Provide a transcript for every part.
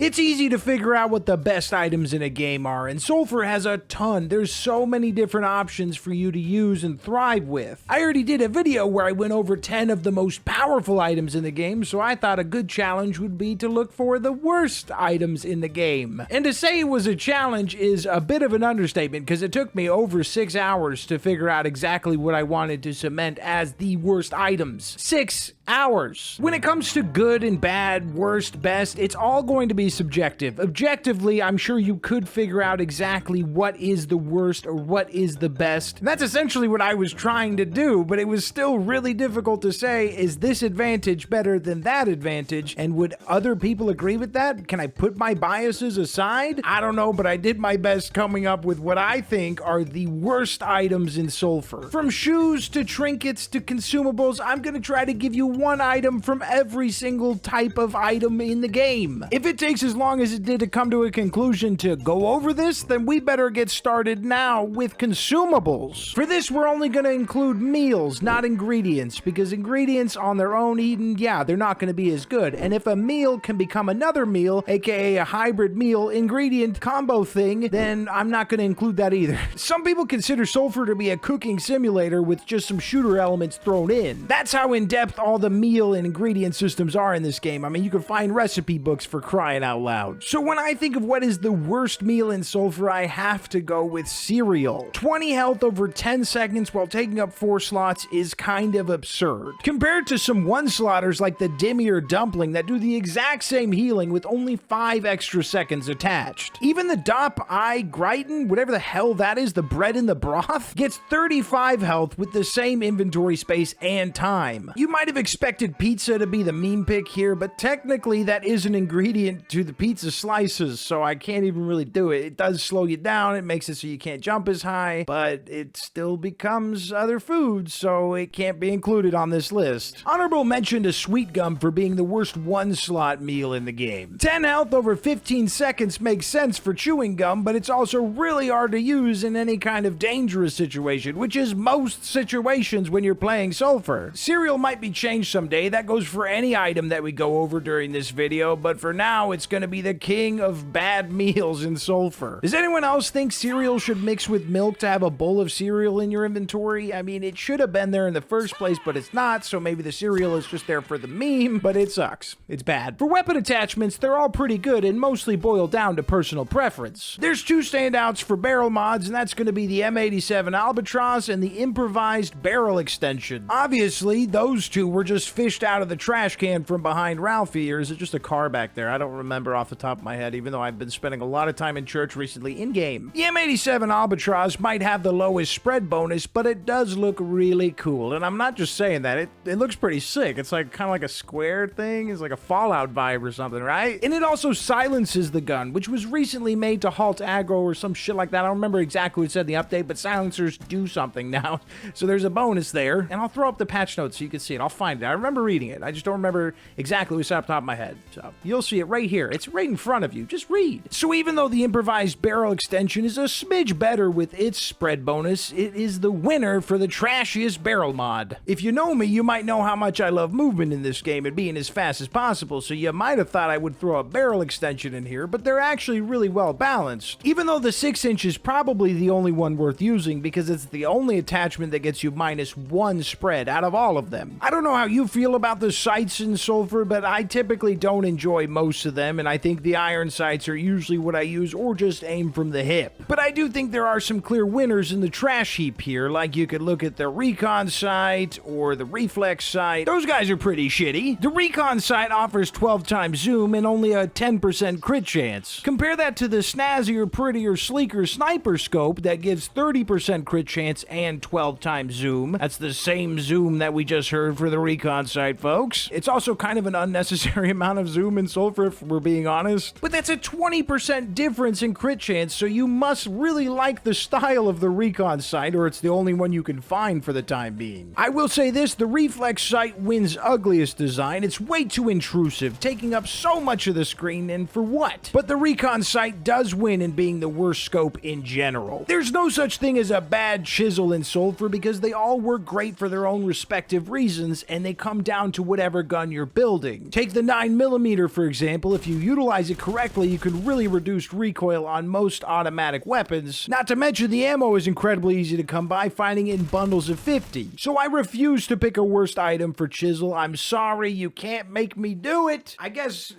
It's easy to figure out what the best items in a game are, and Sulfur has a ton. There's so many different options for you to use and thrive with. I already did a video where I went over 10 of the most powerful items in the game, so I thought a good challenge would be to look for the worst items in the game. And to say it was a challenge is a bit of an understatement, because it took me over 6 hours to figure out exactly what I wanted to cement as the worst items. 6 hours. When it comes to good and bad, worst, best, it's all going to be subjective. Objectively, I'm sure you could figure out exactly what is the worst or what is the best. And that's essentially what I was trying to do, but it was still really difficult to say, is this advantage better than that advantage? And would other people agree with that? Can I put my biases aside? I don't know, but I did my best coming up with what I think are the worst items in Sulfur. From shoes to trinkets to consumables, I'm gonna try to give you one item from every single type of item in the game. If it takes as long as it did to come to a conclusion to go over this, then we better get started now with consumables. For this, we're only going to include meals, not ingredients, because ingredients on their own eaten, yeah, they're not going to be as good. And if a meal can become another meal, aka a hybrid meal ingredient combo thing, then I'm not going to include that either. Some people consider Sulfur to be a cooking simulator with just some shooter elements thrown in. That's how in-depth all the meal and ingredient systems are in this game. I mean, you can find recipe books for crying out loud. So when I think of what is the worst meal in Sulfur, I have to go with cereal. 20 health over 10 seconds while taking up 4 slots is kind of absurd. Compared to some one-slotters like the Dimmy or Dumpling that do the exact same healing with only 5 extra seconds attached. Even the Dop I Gryton, whatever the hell that is, the bread in the broth, gets 35 health with the same inventory space and time. You might have expected pizza to be the meme pick here, but technically that is an ingredient to the pizza slices, so I can't even really do it. It does slow you down, it makes it so you can't jump as high, but it still becomes other foods, so it can't be included on this list. Honorable mention to Sweet Gum for being the worst one-slot meal in the game. 10 health over 15 seconds makes sense for chewing gum, but it's also really hard to use in any kind of dangerous situation, which is most situations when you're playing Sulfur. Cereal might be changed someday, that goes for any item that we go over during this video, but for now it's going to be the king of bad meals in Sulfur. Does anyone else think cereal should mix with milk to have a bowl of cereal in your inventory? I mean, it should have been there in the first place, but it's not, so maybe the cereal is just there for the meme, but it sucks. It's bad. For weapon attachments, they're all pretty good and mostly boil down to personal preference. There's 2 standouts for barrel mods, and that's going to be the M87 Albatross and the improvised barrel extension. Obviously, those 2 were just fished out of the trash can from behind Ralphie, or is it just a car back there? I don't remember off the top of my head, even though I've been spending a lot of time in church recently in-game. The M87 Albatross might have the lowest spread bonus, but it does look really cool, and I'm not just saying that. It looks pretty sick. It's like kind of like a square thing. It's like a Fallout vibe or something, right? And it also silences the gun, which was recently made to halt aggro or some shit like that. I don't remember exactly what it said in the update, but silencers do something now, so there's a bonus there. And I'll throw up the patch notes so you can see it. I'll find it. I remember reading it. I just don't remember exactly what it's off the top of my head. So you'll see it right here. It's right in front of you. Just read. So even though the improvised barrel extension is a smidge better with its spread bonus, it is the winner for the trashiest barrel mod. If you know me, you might know how much I love movement in this game and being as fast as possible, so you might have thought I would throw a barrel extension in here, but they're actually really well balanced. Even though the 6-inch is probably the only one worth using because it's the only attachment that gets you -1 spread out of all of them. I don't know how you feel about the sights in Sulfur, but I typically don't enjoy most of them, and I think the iron sights are usually what I use or just aim from the hip. But I do think there are some clear winners in the trash heap here, like you could look at the recon sight or the reflex sight. Those guys are pretty shitty. The recon sight offers 12 times zoom and only a 10% crit chance. Compare that to the snazzier, prettier, sleeker sniper scope that gives 30% crit chance and 12 times zoom. That's the same zoom that we just heard for the recon sight, folks. It's also kind of an unnecessary amount of zoom in Sulfur, if we're being honest. But that's a 20% difference in crit chance, so you must really like the style of the recon sight, or it's the only one you can find for the time being. I will say this, the reflex sight wins ugliest design. It's way too intrusive, taking up so much of the screen, and for what? But the recon sight does win in being the worst scope in general. There's no such thing as a bad chisel in Sulfur because they all work great for their own respective reasons, and they they come down to whatever gun you're building. Take the 9mm for example. If you utilize it correctly, you can really reduce recoil on most automatic weapons. Not to mention the ammo is incredibly easy to come by, finding it in bundles of 50. So I refuse to pick a worst item for Chisel. I'm sorry, you can't make me do it. I guess,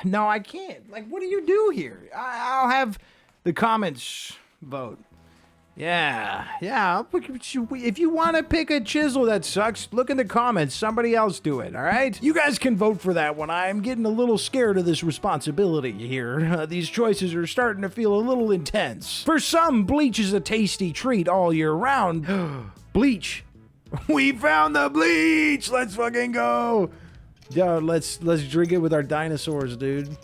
no, I can't. Like, what do you do here? I'll have the comments vote. Yeah, if you want to pick a Chisel that sucks, look in the comments. Somebody else do it, all right? You guys can vote for that one. I'm getting a little scared of this responsibility here. These choices are starting to feel a little intense. For some, bleach is a tasty treat all year round. Bleach. We found the bleach! Let's fucking go! Yo, let's drink it with our dinosaurs, dude.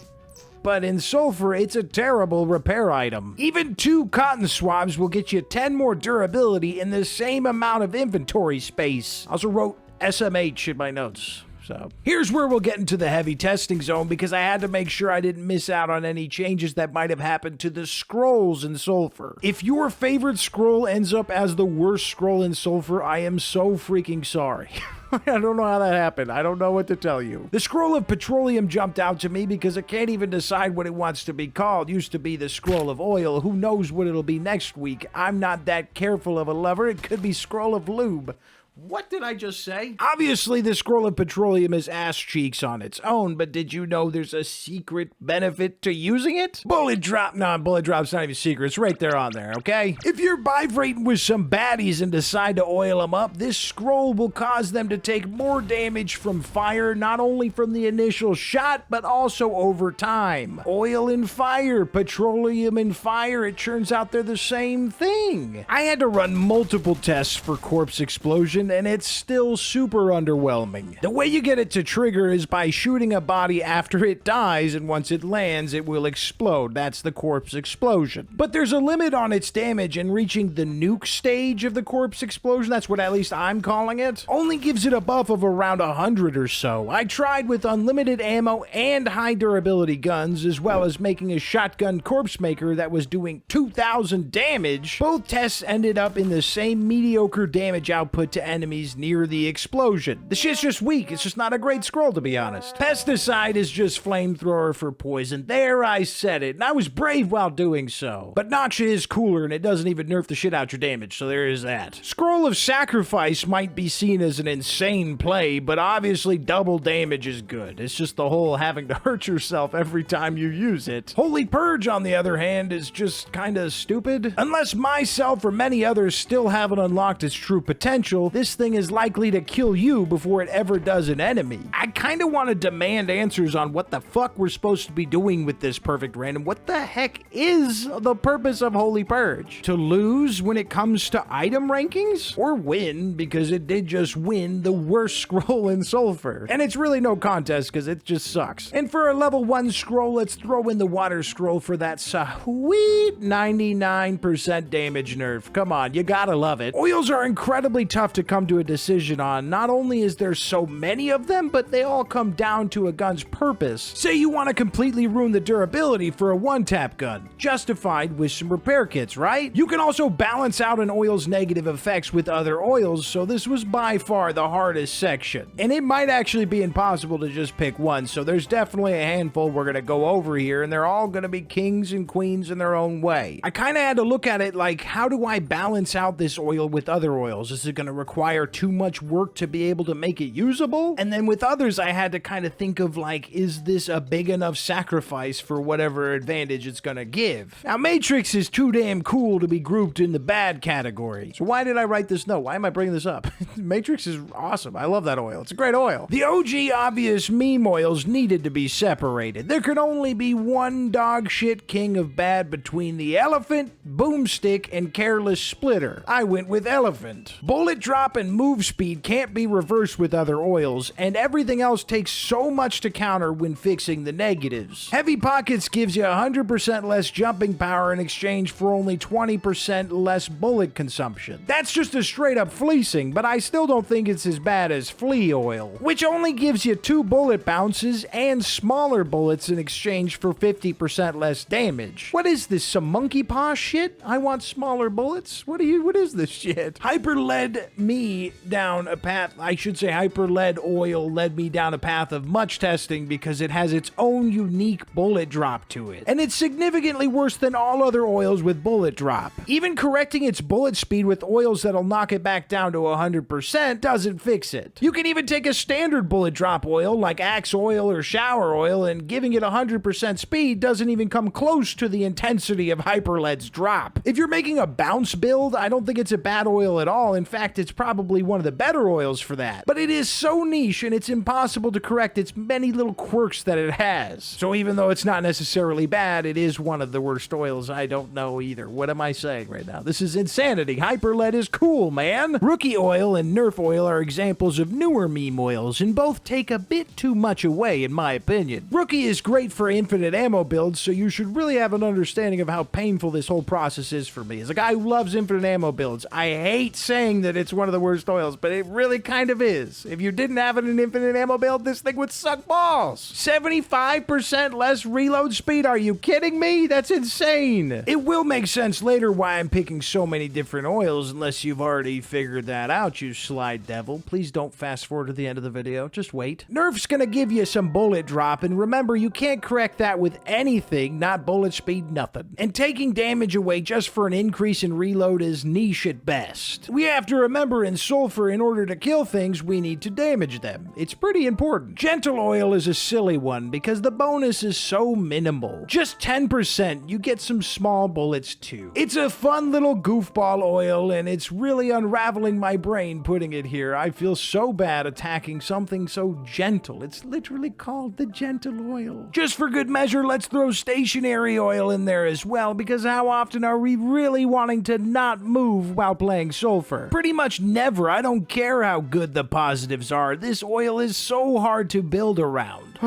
But in Sulfur, it's a terrible repair item. Even 2 cotton swabs will get you 10 more durability in the same amount of inventory space. I also wrote SMH in my notes. So here's where we'll get into the heavy testing zone, because I had to make sure I didn't miss out on any changes that might have happened to the scrolls in Sulfur. If your favorite scroll ends up as the worst scroll in Sulfur, I am so freaking sorry. I don't know how that happened. I don't know what to tell you. The Scroll of Petroleum jumped out to me because it can't even decide what it wants to be called. Used to be the Scroll of Oil. Who knows what it'll be next week? I'm not that careful of a lover. It could be Scroll of Lube. What did I just say? Obviously, the Scroll of Petroleum is ass cheeks on its own, but did you know there's a secret benefit to using it? Bullet drop. No, bullet drop's not even secret. It's right there on there, okay? If you're bifrating with some baddies and decide to oil them up, this scroll will cause them to take more damage from fire, not only from the initial shot, but also over time. Oil and fire, petroleum and fire, it turns out they're the same thing. I had to run multiple tests for corpse explosion, and it's still super underwhelming. The way you get it to trigger is by shooting a body after it dies, and once it lands, it will explode. That's the corpse explosion. But there's a limit on its damage, and reaching the nuke stage of the corpse explosion, that's what at least I'm calling it, only gives it a buff of around 100 or so. I tried with unlimited ammo and high durability guns, as well as making a shotgun corpse maker that was doing 2,000 damage. Both tests ended up in the same mediocre damage output to enemies near the explosion. The shit's just weak. It's just not a great scroll, to be honest. Pesticide is just flamethrower for poison. There, I said it, and I was brave while doing so. But Noxia is cooler, and it doesn't even nerf the shit out your damage, so there is that. Scroll of Sacrifice might be seen as an insane play, but obviously double damage is good. It's just the whole having to hurt yourself every time you use it. Holy Purge, on the other hand, is just kinda stupid. Unless myself or many others still haven't unlocked its true potential, this thing is likely to kill you before it ever does an enemy. I kinda want to demand answers on what the fuck we're supposed to be doing with this perfect random. What the heck is the purpose of Holy Purge? To lose when it comes to item rankings? Or win, because it did just win the worst scroll in Sulfur. And it's really no contest, because it just sucks. And for a level 1 scroll, let's throw in the water scroll for that sweet 99% damage nerf. Come on, you gotta love it. Oils are incredibly tough to come to a decision on. Not only is there so many of them, but they all come down to a gun's purpose. Say you want to completely ruin the durability for a one-tap gun, justified with some repair kits, right? You can also balance out an oil's negative effects with other oils, so this was by far the hardest section. And it might actually be impossible to just pick one, so there's definitely a handful we're going to go over here, and they're all going to be kings and queens in their own way. I kind of had to look at it like, how do I balance out this oil with other oils? Is it going to require too much work to be able to make it usable? And then with others, I had to kind of think of like, is this a big enough sacrifice for whatever advantage it's gonna give? Now, Matrix is too damn cool to be grouped in the bad category. So why did I write this note? Why am I bringing this up? Matrix is awesome. I love that oil. It's a great oil. The OG obvious meme oils needed to be separated. There could only be one dog shit king of bad between the Elephant, Boomstick, and Careless Splitter. I went with Elephant. Bullet drop and move speed can't be reversed with other oils, and everything else takes so much to counter when fixing the negatives. Heavy Pockets gives you 100% less jumping power in exchange for only 20% less bullet consumption. That's just a straight up fleecing, but I still don't think it's as bad as Flea Oil, which only gives you 2 bullet bounces and smaller bullets in exchange for 50% less damage. What is this, some monkey paw shit? I want smaller bullets? What is this shit? Hyper Lead me down a path, I should say hyper lead oil led me down a path of much testing because it has its own unique bullet drop to it. And it's significantly worse than all other oils with bullet drop. Even correcting its bullet speed with oils that'll knock it back down to 100% doesn't fix it. You can even take a standard bullet drop oil like Axe oil or shower oil, and giving it 100% speed doesn't even come close to the intensity of hyperlead's drop. If you're making a bounce build, I don't think it's a bad oil at all. In fact, it's probably one of the better oils for that. But it is so niche and it's impossible to correct its many little quirks that it has. So even though it's not necessarily bad, it is one of the worst oils. I don't know either. What am I saying right now? This is insanity. Hyperlead is cool, man. Rookie oil and Nerf oil are examples of newer meme oils, and both take a bit too much away in my opinion. Rookie is great for infinite ammo builds, so you should really have an understanding of how painful this whole process is for me. As a guy who loves infinite ammo builds, I hate saying that it's one of the worst oils, but it really kind of is. If you didn't have an infinite ammo build, this thing would suck balls. 75% less reload speed? Are you kidding me? That's insane. It will make sense later why I'm picking so many different oils, unless you've already figured that out, you slide devil. Please don't fast forward to the end of the video. Just wait. Nerf's gonna give you some bullet drop, and remember, you can't correct that with anything, not bullet speed, nothing. And taking damage away just for an increase in reload is niche at best. We have to remember in Sulfur, in order to kill things, we need to damage them. It's pretty important. Gentle oil is a silly one because the bonus is so minimal. Just 10%, you get some small bullets too. It's a fun little goofball oil, and it's really unraveling my brain putting it here. I feel so bad attacking something so gentle. It's literally called the gentle oil. Just for good measure, let's throw stationary oil in there as well, because how often are we really wanting to not move while playing Sulfur? Pretty much never. I don't care how good the positives are. This oil is so hard to build around.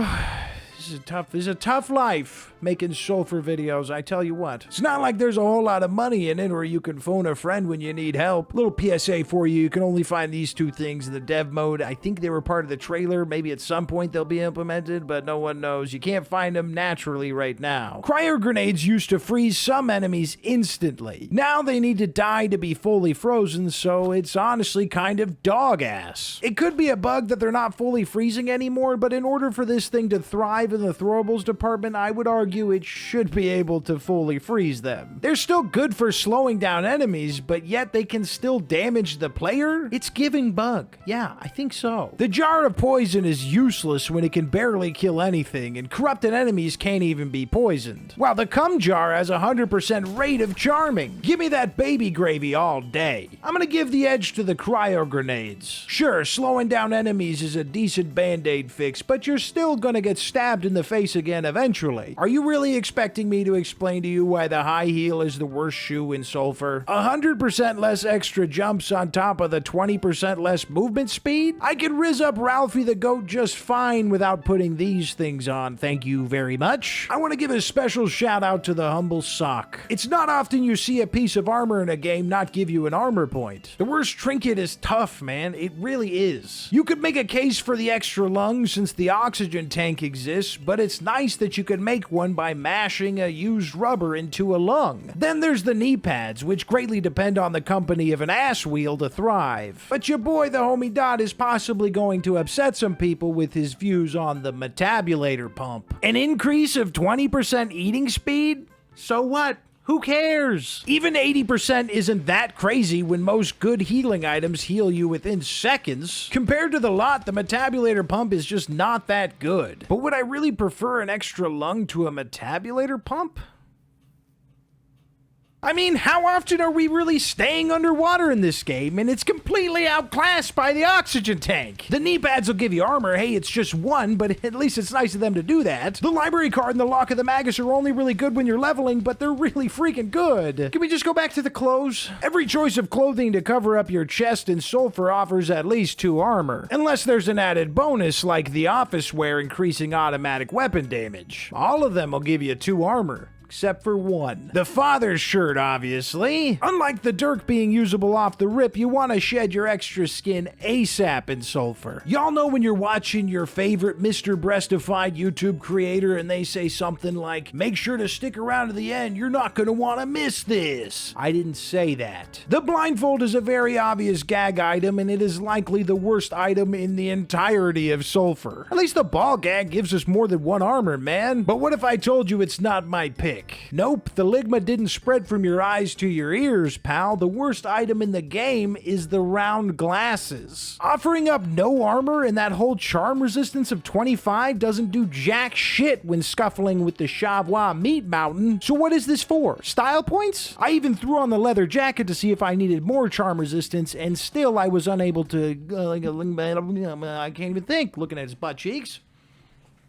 This is a tough life making Sulfur videos, I tell you what. It's not like there's a whole lot of money in it or you can phone a friend when you need help. Little PSA for you, you can only find these two things in the dev mode. I think they were part of the trailer. Maybe at some point they'll be implemented, but no one knows. You can't find them naturally right now. Cryo grenades used to freeze some enemies instantly. Now they need to die to be fully frozen, so it's honestly kind of dog ass. It could be a bug that they're not fully freezing anymore, but in order for this thing to thrive in the Throwables department, I would argue it should be able to fully freeze them. They're still good for slowing down enemies, but yet they can still damage the player? It's giving bug. Yeah, I think so. The jar of poison is useless when it can barely kill anything, and corrupted enemies can't even be poisoned. While the cum jar has a 100% rate of charming. Give me that baby gravy all day. I'm gonna give the edge to the cryo grenades. Sure, slowing down enemies is a decent band-aid fix, but you're still gonna get stabbed in the face again eventually. Are you really expecting me to explain to you why the high heel is the worst shoe in Sulfur? 100% less extra jumps on top of the 20% less movement speed? I could rizz up Ralphie the goat just fine without putting these things on, thank you very much. I want to give a special shout out to the humble sock. It's not often you see a piece of armor in a game not give you an armor point. The worst trinket is tough, man. It really is. You could make a case for the extra lung since the oxygen tank exists, but it's nice that you could make one by mashing a used rubber into a lung. Then there's the knee pads, which greatly depend on the company of an ass wheel to thrive. But your boy, the homie Dot, is possibly going to upset some people with his views on the metabulator pump. An increase of 20% eating speed? So what? Who cares? Even 80% isn't that crazy when most good healing items heal you within seconds. Compared to the lot, the metabulator pump is just not that good. But would I really prefer an extra lung to a metabulator pump? I mean, how often are we really staying underwater in this game, and it's completely outclassed by the oxygen tank? The knee pads will give you armor. Hey, it's just one, but at least it's nice of them to do that. The library card and the lock of the magus are only really good when you're leveling, but they're really freaking good. Can we just go back to the clothes? Every choice of clothing to cover up your chest in Sulfur offers at least 2 armor, unless there's an added bonus like the office wear increasing automatic weapon damage. All of them will give you 2 armor. Except for one. The father's shirt, obviously. Unlike the Dirk being usable off the rip, you want to shed your extra skin ASAP in Sulfur. Y'all know when you're watching your favorite Mr. Breastified YouTube creator and they say something like, make sure to stick around to the end, you're not going to want to miss this. I didn't say that. The blindfold is a very obvious gag item, and it is likely the worst item in the entirety of Sulfur. At least the ball gag gives us more than one armor, man. But what if I told you it's not my pick? Nope, the ligma didn't spread from your eyes to your ears, pal. The worst item in the game is the round glasses. Offering up no armor and that whole charm resistance of 25 doesn't do jack shit when scuffling with the Chavois Meat Mountain. So what is this for? Style points? I even threw on the leather jacket to see if I needed more charm resistance, and still I was unable to... I can't even think, looking at his butt cheeks.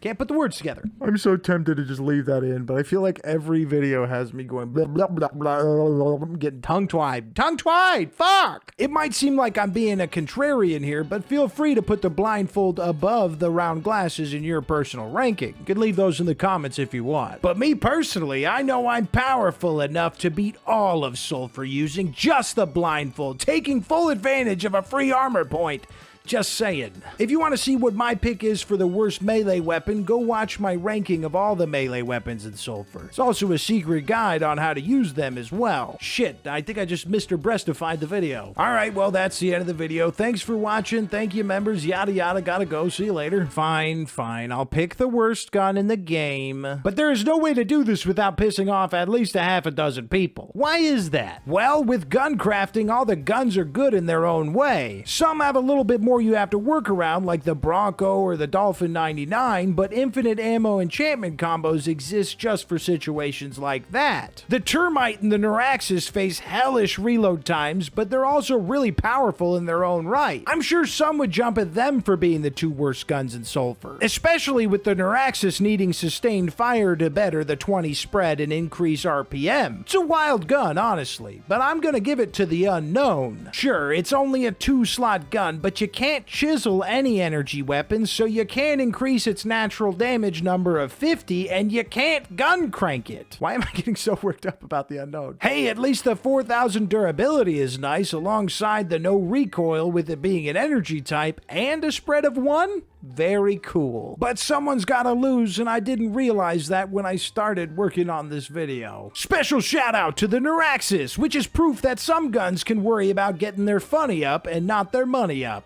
Can't put the words together. I'm so tempted to just leave that in, but I feel like every video has me going blah, blah, blah, blah, blah, blah, getting tongue-tied. Tongue-tied! Fuck! It might seem like I'm being a contrarian here, but feel free to put the blindfold above the round glasses in your personal ranking. You can leave those in the comments if you want. But me personally, I know I'm powerful enough to beat all of Sulfur using just the blindfold, taking full advantage of a free armor point. Just saying. If you want to see what my pick is for the worst melee weapon, go watch my ranking of all the melee weapons in Sulfur. It's also a secret guide on how to use them as well. Shit, I think I just Mr. Breastified the video. Alright, well that's the end of the video. Thanks for watching, thank you members, yada yada, gotta go, see you later. Fine, I'll pick the worst gun in the game. But there is no way to do this without pissing off at least a half a dozen people. Why is that? Well, with gun crafting, all the guns are good in their own way. Some have a little bit more you have to work around, like the Bronco or the Dolphin 99, but infinite ammo enchantment combos exist just for situations like that. The Termite and the Neuraxis face hellish reload times, but they're also really powerful in their own right. I'm sure some would jump at them for being the two worst guns in Sulfur, especially with the Neuraxis needing sustained fire to better the 20 spread and increase RPM. It's a wild gun, honestly, but I'm gonna give it to the unknown. Sure, it's only a 2-slot gun, but you can't chisel any energy weapons, so you can't increase its natural damage number of 50, and you can't gun crank it. Why am I getting so worked up about the unknown? Hey, at least the 4000 durability is nice, alongside the no recoil with it being an energy type, and a spread of 1? Very cool. But someone's gotta lose, and I didn't realize that when I started working on this video. Special shout out to the Neuraxis, which is proof that some guns can worry about getting their funny up and not their money up.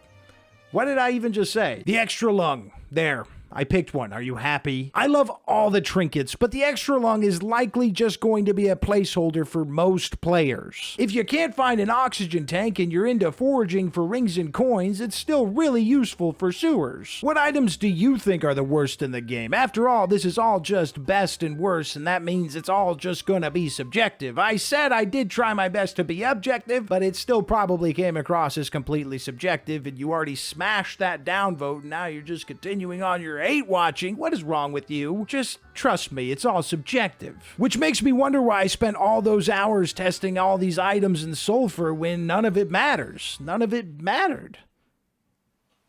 What did I even just say? The extra lung. There. I picked one. Are you happy? I love all the trinkets, but the extra lung is likely just going to be a placeholder for most players. If you can't find an oxygen tank and you're into foraging for rings and coins, it's still really useful for sewers. What items do you think are the worst in the game? After all, this is all just best and worst, and that means it's all just gonna be subjective. I said I did try my best to be objective, but it still probably came across as completely subjective, and you already smashed that downvote, and now you're just continuing on your hate watching. What is wrong with you? Just trust me, it's all subjective. Which makes me wonder why I spent all those hours testing all these items in Sulfur when none of it matters. None of it mattered.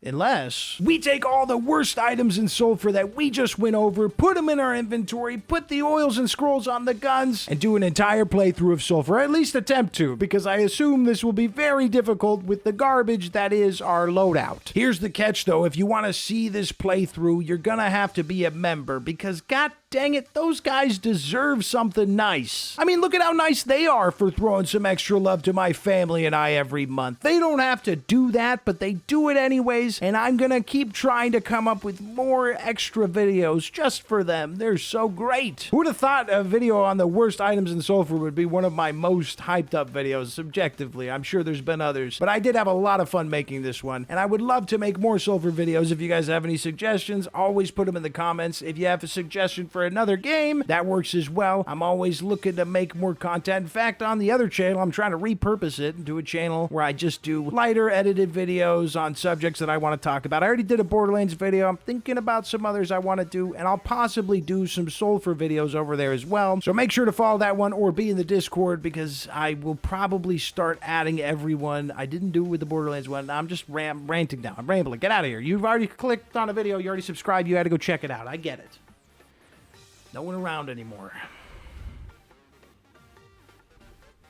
Unless we take all the worst items in Sulfur that we just went over, put them in our inventory, put the oils and scrolls on the guns, and do an entire playthrough of Sulfur, or at least attempt to, because I assume this will be very difficult with the garbage that is our loadout. Here's the catch though, if you want to see this playthrough, you're gonna have to be a member, because god dang it, those guys deserve something nice. I mean, look at how nice they are for throwing some extra love to my family and I every month. They don't have to do that, but they do it anyways, and I'm gonna keep trying to come up with more extra videos just for them. They're so great. Who would have thought a video on the worst items in Sulfur would be one of my most hyped up videos, subjectively. I'm sure there's been others, but I did have a lot of fun making this one, and I would love to make more Sulfur videos. If you guys have any suggestions, always put them in the comments. If you have a suggestion for another game, that works as well. I'm always looking to make more content. In fact, on the other channel, I'm trying to repurpose it into a channel where I just do lighter edited videos on subjects that I want to talk about. I already did a Borderlands video. I'm thinking about some others I want to do, and I'll possibly do some Sulfur videos over there as well. So make sure to follow that one or be in the Discord, because I will probably start adding everyone. I didn't do it with the Borderlands one. I'm just ranting now. I'm rambling. Get out of here. You've already clicked on a video. You already subscribed. You had to go check it out. I get it. No one around anymore.